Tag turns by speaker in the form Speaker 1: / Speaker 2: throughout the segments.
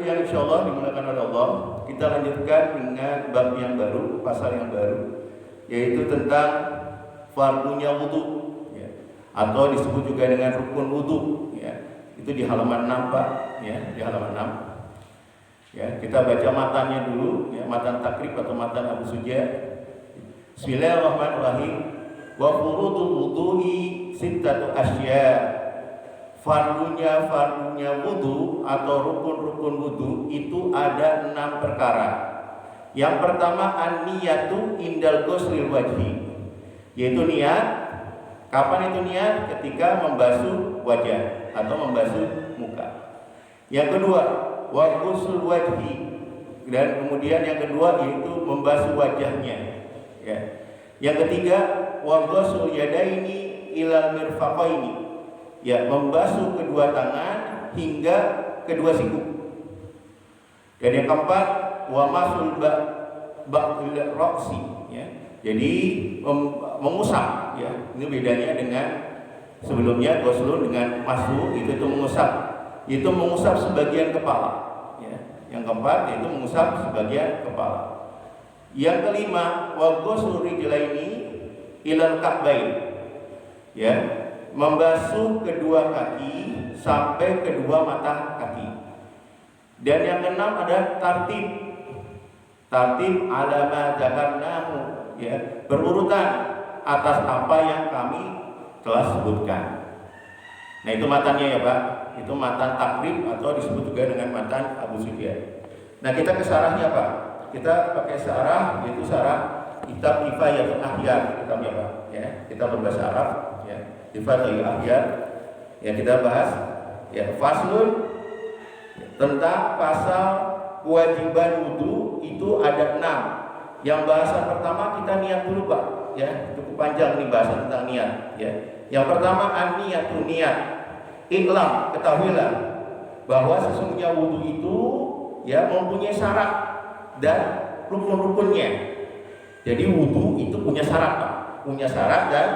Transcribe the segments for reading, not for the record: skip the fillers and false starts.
Speaker 1: yang insya Allah dimulakan oleh Allah, kita lanjutkan dengan bab yang baru, pasal yang baru, yaitu tentang fardunya wudhu, ya, atau disebut juga dengan rukun wudhu, ya. Itu di halaman 6 Pak, ya, di halaman 6. Ya, kita baca matanya dulu, ya, matan takrib atau matan Abu Suja. Bismillahirrahmanirrahim. Wa furudul wudhu'i sittatu asya. Fardunya wudhu atau rukun-rukun wudhu itu ada 6 perkara. Yang pertama an-niyatu indal ghuslil wajhi, yaitu niat. Kapan itu niat? Ketika membasuh wajah atau membasuh muka. Yang kedua wa ghusl wajhi, dan kemudian yang kedua yaitu membasuh wajahnya, ya. Yang ketiga wa ghusl yadaini ilal mirfaqaini, ya, membasuh kedua tangan hingga kedua siku. Dan yang keempat wa masul ba'il ra'si, ya. Jadi mengusap, ya. Ini bedanya dengan sebelumnya ghuslun dengan masuk itu mengusap. Itu mengusap sebagian kepala, ya. Yang keempat yaitu mengusap sebagian kepala. Yang kelima wa ghusl rijlaini ilal ka'bain, ya, membasuh kedua kaki sampai kedua mata kaki. Dan yang keenam ada tartib ala ma dzakarnahu, ya, berurutan atas apa yang kami telah sebutkan. Nah, itu matannya, ya Pak. Itu matan takrib atau disebut juga dengan matan Abu Sufyan. Nah, kita ke sarahnya, Pak. Kita pakai sarah, yaitu sarah kitab Kifayatul Ahyar, kitabnya Pak, ya. Kita berbahasa Arab, ya. Kifayatul Ahyar, ya, kita bahas, ya, faslun, tentang pasal kewajiban wudhu itu ada 6. Yang bahasan pertama kita niat dulu Pak, ya, cukup panjang nih bahasan tentang niat, ya. Yang pertama an-niyatu, niat. Iklam, ketahuilah bahwa sesungguhnya wudhu itu, ya, mempunyai syarat dan rukun-rukunnya. Jadi wudhu itu punya syarat Pak, punya syarat dan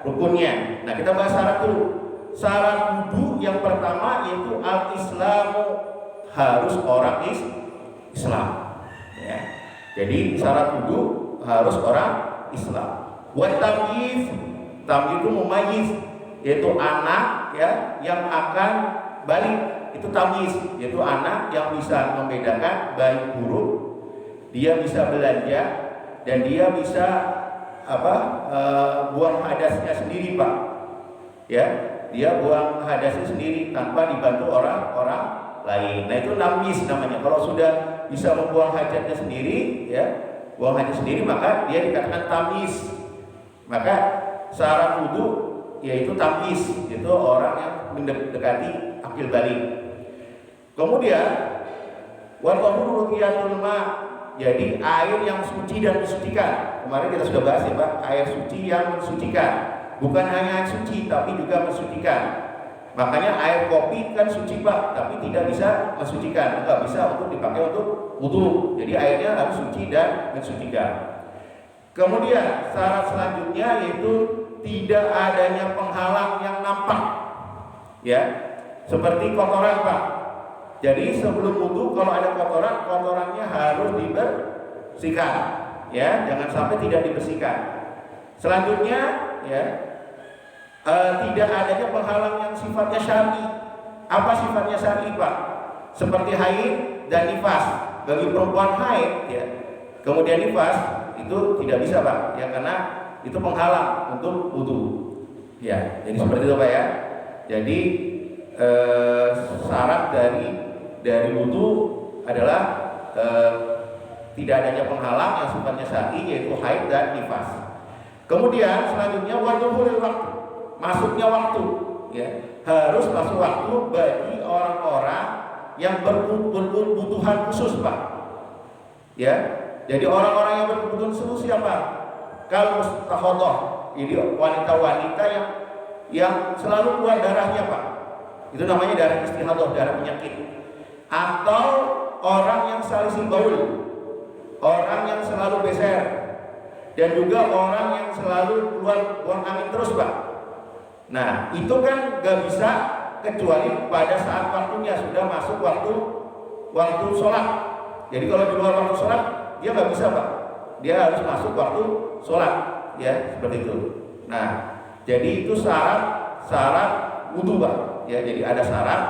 Speaker 1: rukunnya. Nah, kita bahas syarat dulu. Syarat wudhu yang pertama yaitu al-islamu, harus orang Islam, ya. Jadi syarat wudhu harus orang Islam. Wa tamyiz, tamyiz itu memayyiz, yaitu anak, ya, yang akan balik. Itu tamyiz, yaitu anak yang bisa membedakan baik buruk. Dia bisa belanja dan dia bisa buang hadasnya sendiri Pak, ya. Dia buang hadasnya sendiri tanpa dibantu orang lain. Nah, itu tamyiz namanya. Kalau sudah bisa membuang hajatnya sendiri, ya, buang hajat sendiri, maka dia dikatakan tamyiz. Maka syarat wudhu yaitu tamyiz, itu orang yang mendekati akil balik. Kemudian wa tahuru ruqiyatul ma, jadi air yang suci dan mensucikan. Kemarin kita sudah bahas, ya Pak, air suci yang mensucikan. Bukan hanya air suci tapi juga mensucikan. Makanya air kopi kan suci Pak, tapi tidak bisa mensucikan, enggak bisa untuk dipakai untuk wudhu. Jadi airnya harus suci dan mensucikan. Kemudian syarat selanjutnya yaitu tidak adanya penghalang yang nampak, ya, seperti kotoran Pak. Jadi sebelum wudhu kalau ada kotoran, kotorannya harus dibersihkan, ya, jangan sampai tidak dibersihkan. Selanjutnya, ya, tidak adanya penghalang yang sifatnya syar'i. Apa sifatnya syar'i Pak? Seperti haid dan nifas. Bagi perempuan haid, ya, kemudian nifas, itu tidak bisa Pak, ya, karena itu penghalang untuk wudhu, ya. Jadi seperti itu Pak, ya. Jadi syarat dari wudhu adalah tidak adanya penghalang yang sifatnya syar'i, yaitu haid dan nifas. Kemudian selanjutnya wadhulul waktu, masuknya waktu, ya, harus masuk waktu bagi orang-orang yang berkebutuhan khusus Pak, ya. Jadi orang-orang yang berkebutuhan khusus siapa? Kalau mustahadhah, ini wanita-wanita yang selalu keluar darahnya Pak, itu namanya darah istihadah, darah penyakit. Atau orang yang salisil baul, orang yang selalu beser, dan juga orang yang selalu keluar buang angin terus Pak. Nah, itu kan gak bisa kecuali pada saat waktunya, sudah masuk waktu waktu sholat. Jadi kalau di luar waktu sholat dia nggak bisa Pak, dia harus masuk waktu sholat, ya seperti itu. Nah, jadi itu syarat wudhu Pak. Ya, jadi ada syarat